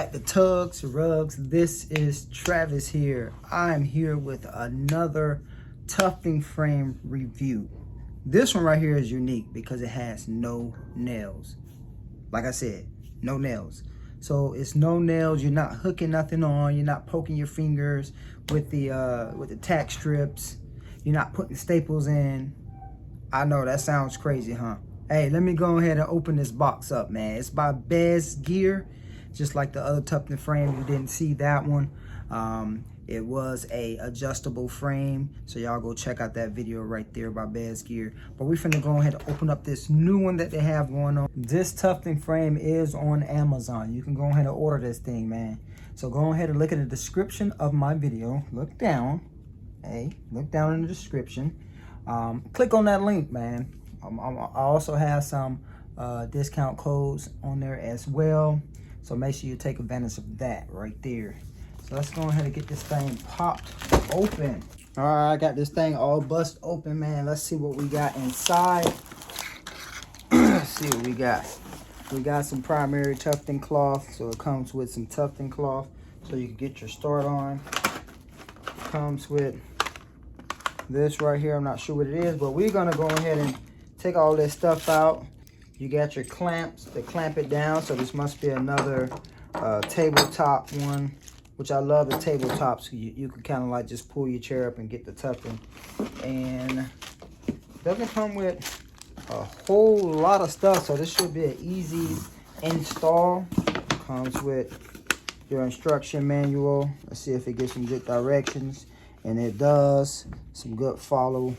back to Tugs Rugs. This is Travis here. I'm here with another tufting frame review. This one right here is unique because it has no nails. Like I said, no nails. So it's no nails. You're not hooking nothing on. You're not poking your fingers with the tack strips. You're not putting staples in. I know that sounds crazy, huh? Hey, let me go ahead and open this box up, man. It's by Besgeer, just like the other tufting frame. You didn't see that one. It was a adjustable frame, so y'all go check out that video right there by Besgeer. But we're finna go ahead and open up this new one that they have going on. This tufting frame is on Amazon. You can go ahead and order this thing, man. So go ahead and look at the description of my video. Look down. Hey, look down in the description. Click on that link, man. I also have some discount codes on there as well, so make sure you take advantage of that right there. So let's go ahead and get this thing popped open. All right, I got this thing all bust open, man. Let's see what we got inside. Let's see what we got. We got some primary tufting cloth, so it comes with some tufting cloth so you can get your start on. Comes with this right here. I'm not sure what it is, but we're gonna go ahead and take all this stuff out. You got your clamps to clamp it down, so this must be another tabletop one, which I love the tabletop, so you can kind of like just pull your chair up and get the tufting. And it doesn't come with a whole lot of stuff, so this should be an easy install. Comes with your instruction manual. Let's see if it gives some good directions, and it does. Some good followed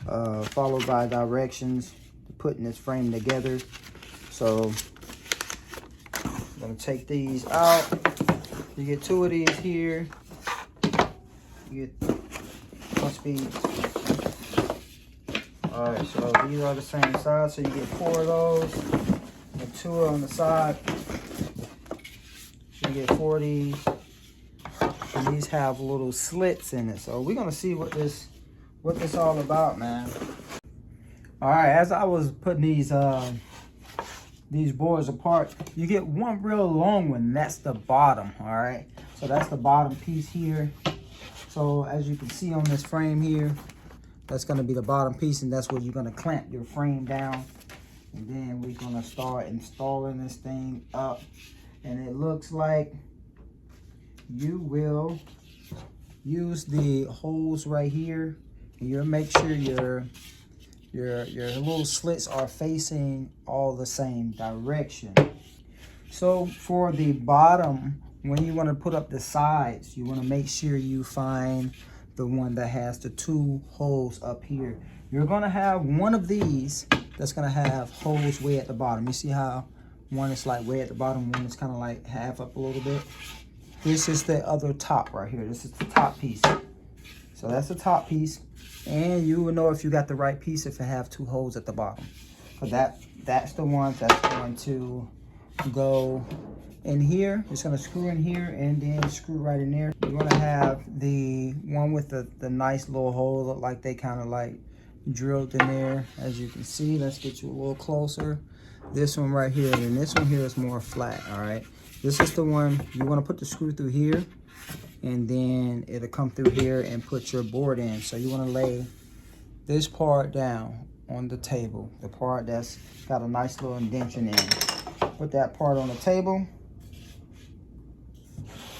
by directions to putting this frame together. So I'm gonna take these out. You get two of these here. You get, must be, all right, so these are the same size, so you get 4 of those and 2 on the side. So you get 4 of these, and these have little slits in it. So we're gonna see what this all about, man. All right, as I was putting these boards apart, you get one real long one. That's the bottom. All right, so that's the bottom piece here. So as you can see on this frame here, that's going to be the bottom piece, and that's where you're going to clamp your frame down. And then we're going to start installing this thing up, and it looks like you will use the holes right here. You'll make sure your little slits are facing all the same direction. So for the bottom, when you want to put up the sides, you want to make sure you find the one that has the 2 holes up here. You're going to have one of these that's going to have holes way at the bottom. You see how one is like way at the bottom, one is kind of like half up a little bit. This is the other top right here. This is the top piece. So that's the top piece. And you will know if you got the right piece if it have 2 holes at the bottom. So that's the one that's going to go in here. It's going to screw in here and then screw right in there. You're going to have the one with the nice little hole, look like they kind of like drilled in there, as you can see. Let's get you a little closer. This one right here, and this one here is more flat. All right, this is the one you want to put the screw through here, and then it'll come through here and put your board in. So you want to lay this part down on the table, the part that's got a nice little indentation in it. Put that part on the table.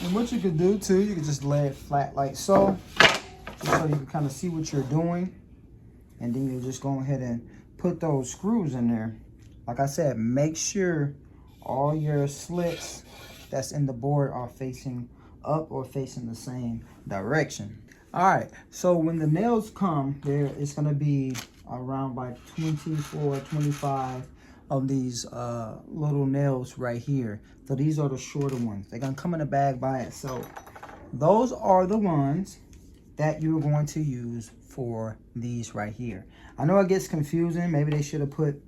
And what you could do too, you could just lay it flat like so, just so you can kind of see what you're doing. And then you just go ahead and put those screws in there. Like I said, make sure all your slits that's in the board are facing up or facing the same direction. All right, so when the nails come there, it's gonna be around by 24, 25 of these little nails right here. So these are the shorter ones. They're gonna come in a bag by itself. Those are the ones that you're going to use for these right here. I know it gets confusing. Maybe they should have put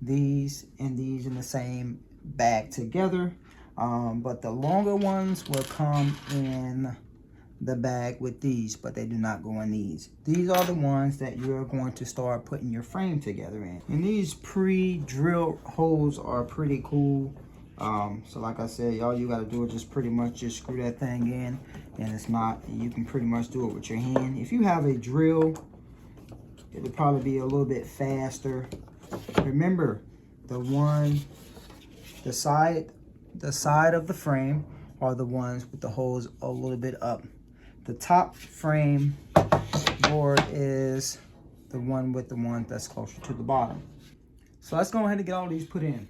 these and these in the same bag together. But the longer ones will come in the bag with these, but they do not go in these. These are the ones that you're going to start putting your frame together in. And these pre-drilled holes are pretty cool. So like I said, all you gotta do is just pretty much just screw that thing in, and it's not, you can pretty much do it with your hand. If you have a drill, it'll probably be a little bit faster. Remember, the side of the frame are the ones with the holes a little bit up. The top frame board is the one with the one that's closer to the bottom. So let's go ahead and get all these put in.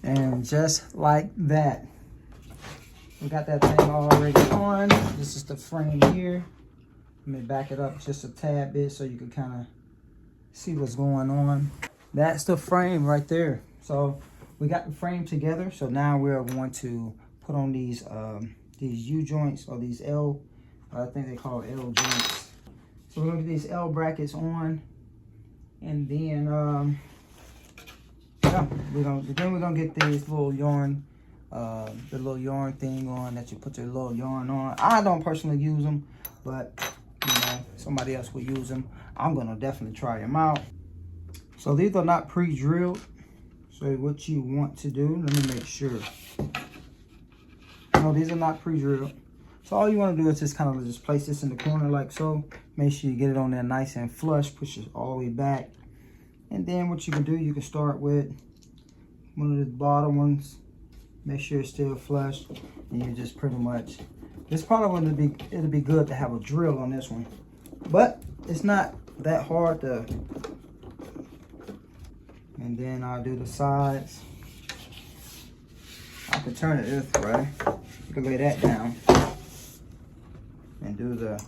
And just like that, we got that thing already on. This is the frame here. Let me back it up just a tad bit so you can kind of see what's going on. That's the frame right there. So we got the frame together. So now we're going to put on these U joints, or these L, I think they call it L joints. So we're gonna get these L brackets on, and then yeah, we're gonna get these little yarn, the little yarn thing on that you put your little yarn on. I don't personally use them, but you know, somebody else will use them. I'm gonna definitely try them out. So these are not pre-drilled. So what you want to do, let me make sure. No, these are not pre-drilled. So all you want to do is just kind of just place this in the corner like so. Make sure you get it on there nice and flush. Push it all the way back. And then what you can do, you can start with one of the bottom ones. Make sure it's still flush. And you just pretty much, it's probably going to be, it'll be good to have a drill on this one. But it's not that hard to. And then I'll do the sides. I can turn it this way. You can lay that down. And do the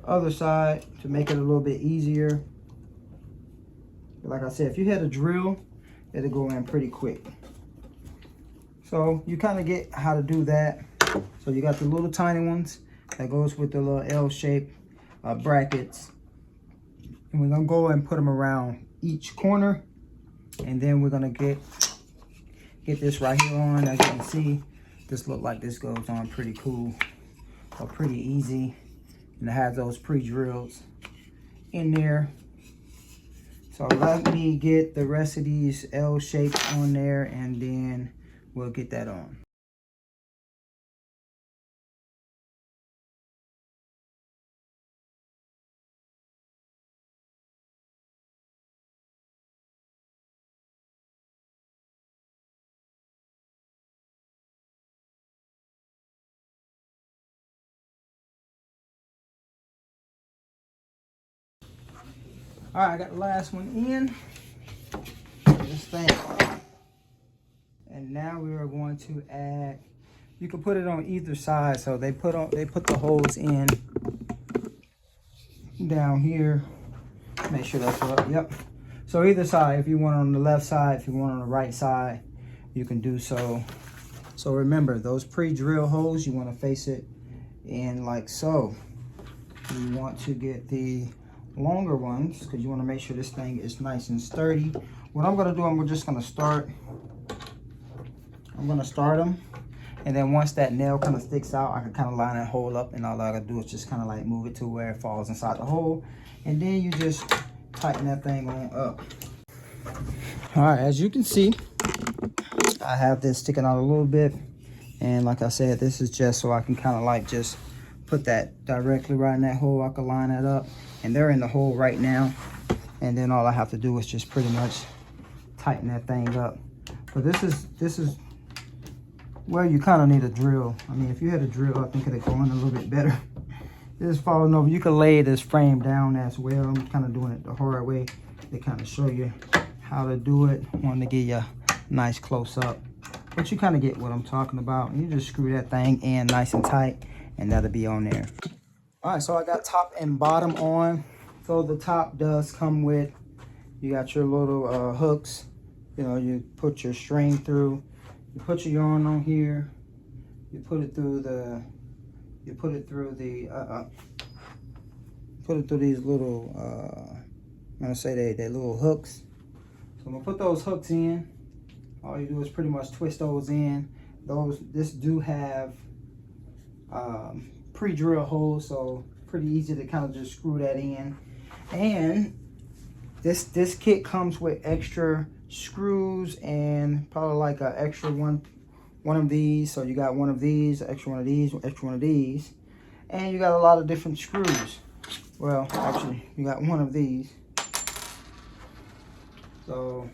other side to make it a little bit easier. Like I said, if you had a drill, it'll go in pretty quick. So you kind of get how to do that. So you got the little tiny ones that goes with the little L-shaped brackets. And we're gonna go and put them around each corner. And then we're gonna get this right here on. As you can see, this look like this goes on pretty cool, or pretty easy. And it has those pre-drills in there. So let me get the rest of these L shapes on there, and then we'll get that on. All right, I got the last one in. This thing. And now we are going to add, you can put it on either side. So they put the holes in down here. Make sure that's up. Yep. So either side, if you want on the left side, if you want on the right side, you can do so. So remember, those pre-drill holes, you want to face it in like so. You want to get the longer ones because you want to make sure this thing is nice and sturdy. What I'm going to do, I'm just going to start them, and then once that nail kind of sticks out, I can kind of line that hole up, and all I gotta do is just kind of like move it to where it falls inside the hole, and then you just tighten that thing on up. All right, as you can see, I have this sticking out a little bit, and like I said, this is just so I can kind of like just put that directly right in that hole. I can line that up, and they're in the hole right now, and then all I have to do is just pretty much tighten that thing up. But this is where you kind of need a drill. I mean, if you had a drill, I think it'd go in a little bit better. This is falling over. You can lay this frame down as well. I'm kind of doing it the hard way to kind of show you how to do it. I wanted to give you a nice close up, but you kind of get what I'm talking about. You just screw that thing in nice and tight, and that'll be on there. All right, so I got top and bottom on. So the top does come with, you got your little hooks. You know, you put your string through. You put your yarn on here. You put it through the. You put it through the. Put it through these little. I'm gonna say they little hooks. So I'm gonna put those hooks in. All you do is pretty much twist those in. This do have pre-drill holes, so pretty easy to kind of just screw that in. And this kit comes with extra screws and probably like an extra one of these. So you got one of these, extra one of these, extra one of these, and you got a lot of different screws. Well, actually, you got one of these. So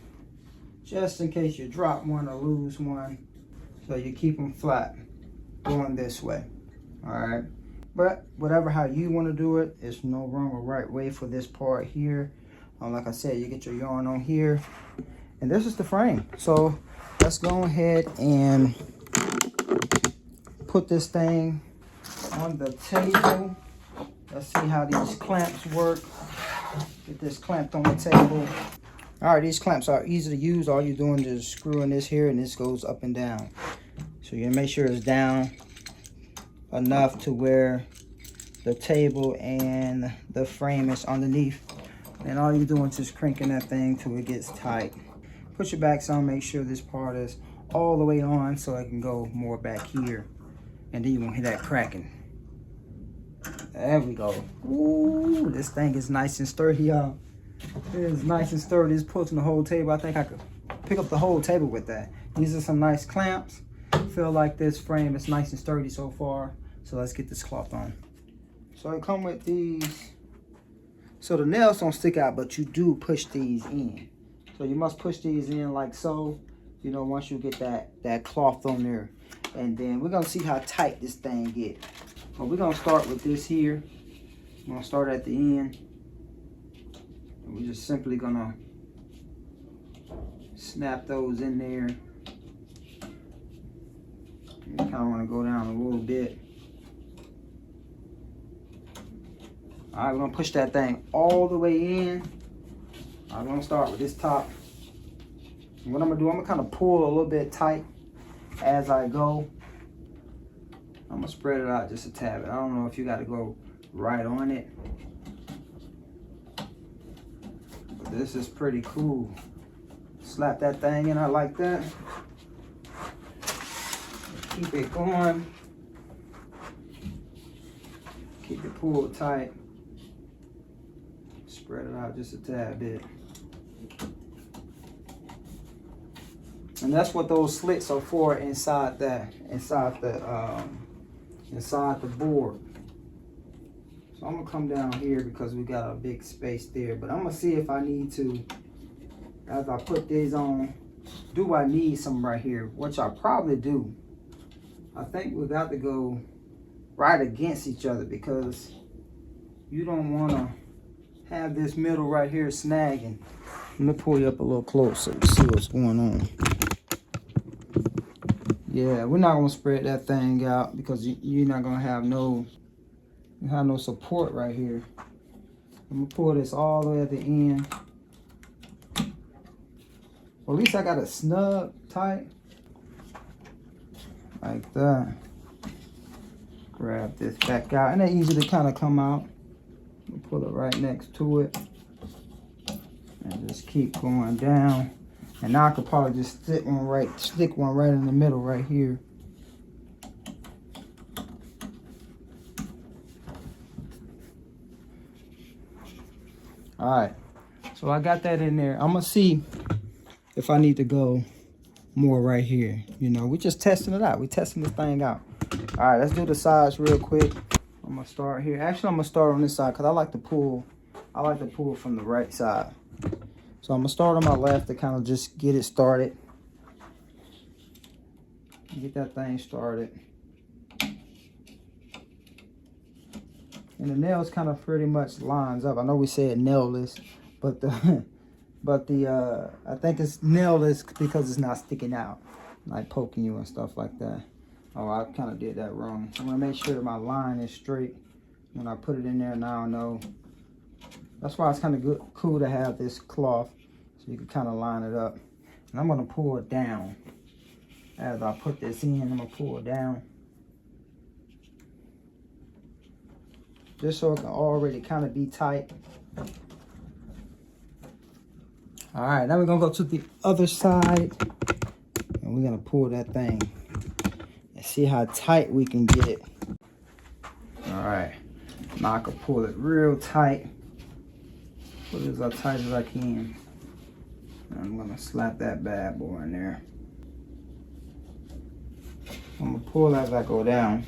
just in case you drop one or lose one, so you keep them flat going this way. All right, but whatever how you want to do it, there's no wrong or right way for this part here. Like I said, you get your yarn on here, and this is the frame. So let's go ahead and put this thing on the table. Let's see how these clamps work. Get this clamped on the table. All right, these clamps are easy to use. All you're doing is screwing this here, and this goes up and down. So you're gonna make sure it's down enough to where the table and the frame is underneath. And all you're doing is just cranking that thing till it gets tight. Push it back some, make sure this part is all the way on so it can go more back here. And then you won't hear that cracking. There we go. Ooh, this thing is nice and sturdy, y'all. It is nice and sturdy. It's pulling the whole table. I think I could pick up the whole table with that. These are some nice clamps. Feel like this frame is nice and sturdy so far. So let's get this cloth on. So I come with these. So the nails don't stick out, but you do push these in. So you must push these in like so, you know, once you get that cloth on there. And then we're gonna see how tight this thing gets. But we're gonna start with this here. I'm gonna start at the end. And we're just simply gonna snap those in there. You kind of want to go down a little bit. All right, we're gonna push that thing all the way in. I'm gonna start with this top. And what I'm gonna do, I'm gonna kind of pull a little bit tight as I go. I'm gonna spread it out just a tad bit. I don't know if you got to go right on it, but this is pretty cool. Slap that thing in, I like that. Keep it going. Keep it pulled tight. Spread it out just a tad bit. And that's what those slits are for inside the board. So I'm gonna come down here because we got a big space there. But I'm gonna see if I need to, as I put these on, do I need some right here? Which I probably do. I think we got to go right against each other because you don't want to have this middle right here snagging. Let me pull you up a little closer to see what's going on. Yeah, we're not gonna spread that thing out because you're not gonna have no support right here. I'm gonna pull this all the way at the end. Well, at least I got it snug tight like that. Grab this back out, and they're easy to kind of come out. Pull it right next to it and just keep going down. And now I could probably just stick one right in the middle right here. All right, so I got that in there. I'm gonna see if I need to go more right here. You know, we're just testing it out. We're testing this thing out. All right, let's do the sides real quick. I'm gonna start here. Actually, I'm gonna start on this side because I like to pull from the right side. So I'm gonna start on my left to kind of just get it started. Get that thing started. And the nails kind of pretty much lines up. I know we said nailless, but I think it's nailless because it's not sticking out, like poking you and stuff like that. Oh, I kind of did that wrong. I'm gonna make sure my line is straight when I put it in there. Now I know. That's why it's kind of cool to have this cloth, so you can kind of line it up. And I'm gonna pull it down as I put this in. I'm gonna pull it down, just so it can already kind of be tight. All right, now we're gonna go to the other side and we're gonna pull that thing and see how tight we can get it. All right, now I can pull it real tight. Put it as tight as I can. And I'm gonna slap that bad boy in there. I'm gonna pull as I go down.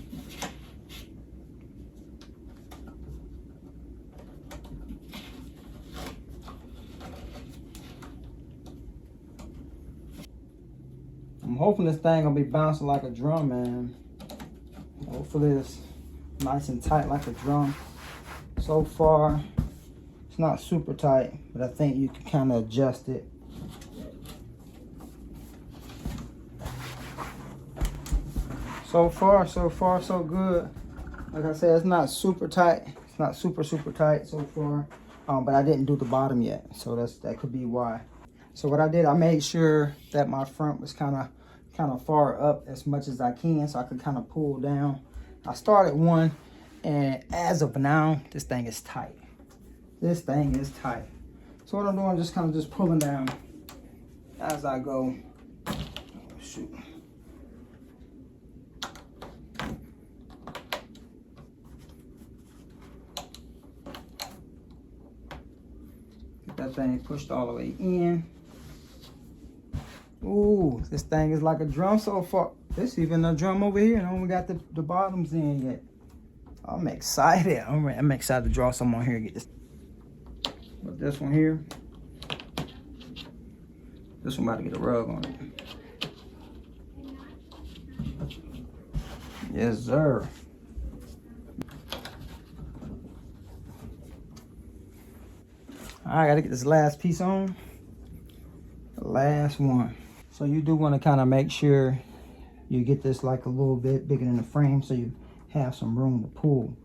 I'm hoping this thing gonna be bouncing like a drum, man. Hopefully it's nice and tight like a drum. So far, it's not super tight, but I think you can kind of adjust it. So far, so good. Like I said, it's not super tight. It's not super tight so far. But I didn't do the bottom yet, so that could be why. So what I did, I made sure that my front was kind of far up as much as I can, so I could kind of pull down. I started one, and as of now, this thing is tight. This thing is tight. So what I'm doing, I'm just kind of pulling down as I go. Oh, shoot. Get that thing pushed all the way in. Ooh, this thing is like a drum so far. There's even a drum over here, and I only got the bottoms in yet. I'm excited. I'm excited to draw some on here and get this. But this one here, this one about to get a rug on it. Yes, sir. All right, I gotta get this last piece on. The last one. So you do want to kind of make sure you get this like a little bit bigger than the frame so you have some room to pull.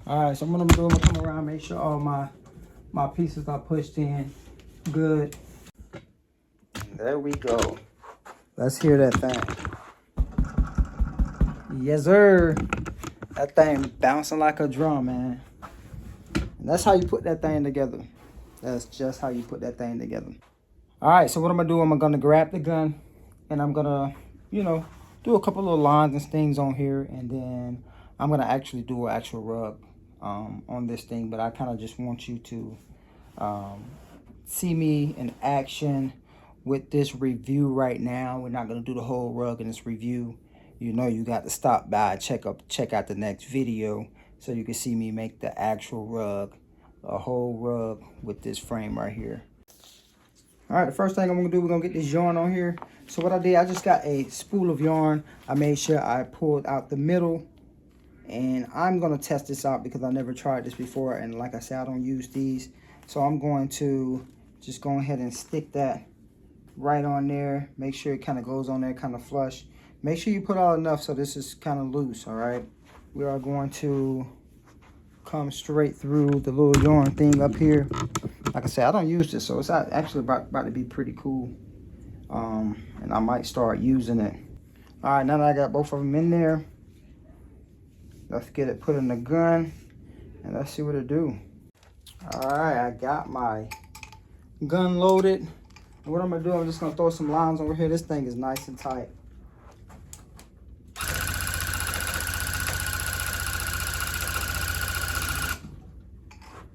All right, so what I'm gonna do, I'm gonna come around, make sure all my pieces are pushed in good. There we go. Let's hear that thing. Yes, sir. That thing bouncing like a drum, man. And that's how you put that thing together. That's just how you put that thing together. All right, so what I'm gonna do, I'm gonna grab the gun and I'm gonna, do a couple little lines and things on here, and then I'm gonna actually do an actual rug on this thing. But I kind of just want you to see me in action with this review right now. We're not gonna do the whole rug in this review. You got to stop by, check out the next video so you can see me make the actual rug, a whole rug with this frame right here. All right, the first thing I'm gonna do, we're gonna get this yarn on here. So what I did, I just got a spool of yarn. I made sure I pulled out the middle, and I'm gonna test this out because I never tried this before, and like I said, I don't use these. So I'm going to just go ahead and stick that right on there. Make sure it kind of goes on there kind of flush. Make sure you put out enough so this is kind of loose, all right? We are going to come straight through the little yarn thing up here. Like I said, I don't use this, so it's actually about to be pretty cool. And I might start using it. All right, now that I got both of them in there, let's get it put in the gun, and let's see what it do. All right, I got my gun loaded. And what I'm gonna do, I'm just gonna throw some lines over here. This thing is nice and tight.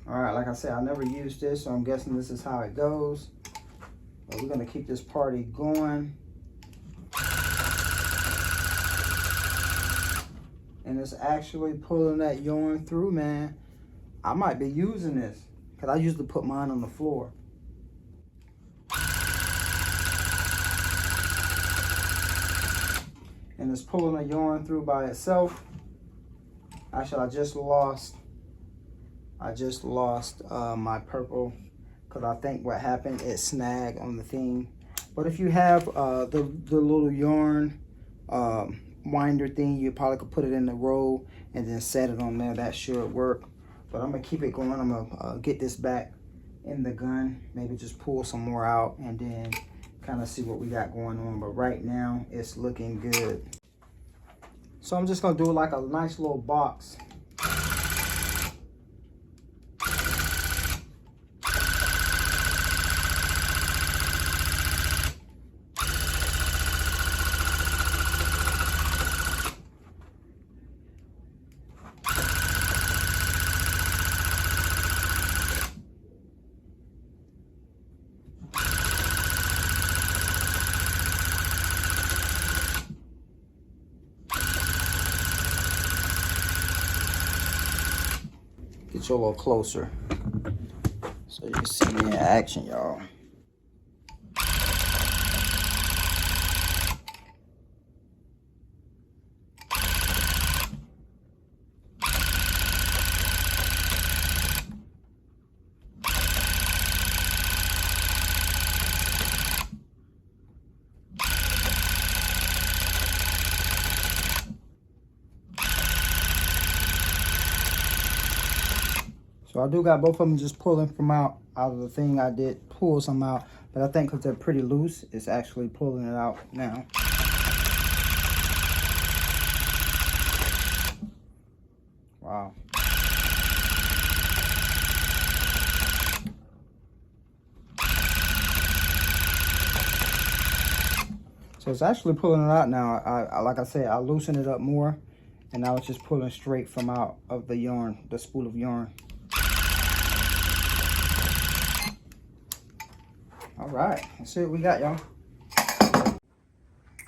All right, like I said, I never used this, so I'm guessing this is how it goes. But we're gonna keep this party going. And it's actually pulling that yarn through, man. I might be using this, because I usually put mine on the floor. And it's pulling the yarn through by itself. Actually, I just lost my purple, because I think what happened, it snagged on the thing. But if you have the little yarn winder thing, you probably could put it in the roll and then set it on there. That should work. But I'm gonna keep it going. I'm gonna get this back in the gun, maybe just pull some more out and then kind of see what we got going on. But right now it's looking good. So I'm just gonna do like a nice little box. Get you a little closer so you can see me in action, y'all. So I do got both of them just pulling from out of the thing. I did pull some out, but I think because they're pretty loose, it's actually pulling it out now. Wow. So it's actually pulling it out now. I like I said, I loosened it up more, and now it's just pulling straight from out of the yarn, the spool of yarn. All right, let's see what we got, y'all.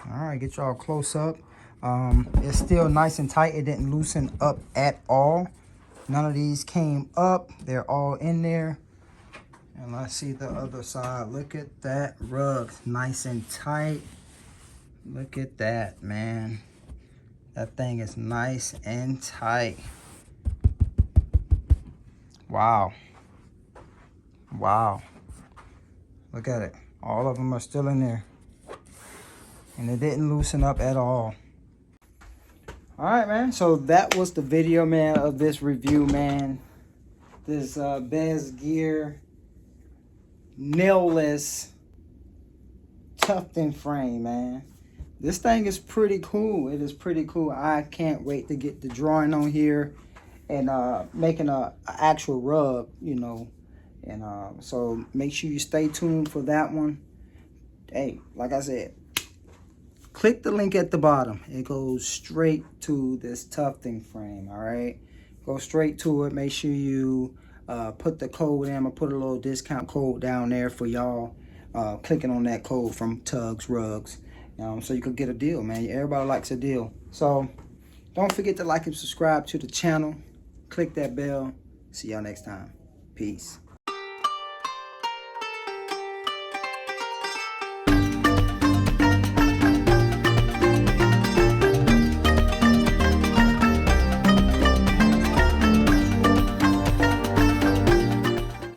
All right, get y'all close up. It's still nice and tight. It didn't loosen up at all. None of these came up. They're all in there. And let's see the other side. Look at that rug, nice and tight. Look at that, man. That thing is nice and tight. Wow. Wow. Look at it. All of them are still in there. And it didn't loosen up at all. All right, man. So that was the video, man, of this review, man. This Besgeer nailless tufting frame, man. This thing is pretty cool. It is pretty cool. I can't wait to get the drawing on here and making a actual rug, you know. And so make sure you stay tuned for that one. Hey, like I said, click the link at the bottom. It goes straight to this tufting frame, all right? Go straight to it. Make sure you put the code in. I'm going to put a little discount code down there for y'all clicking on that code from Tugs Rugs. So you could get a deal, man. Everybody likes a deal. So don't forget to like and subscribe to the channel. Click that bell. See y'all next time. Peace.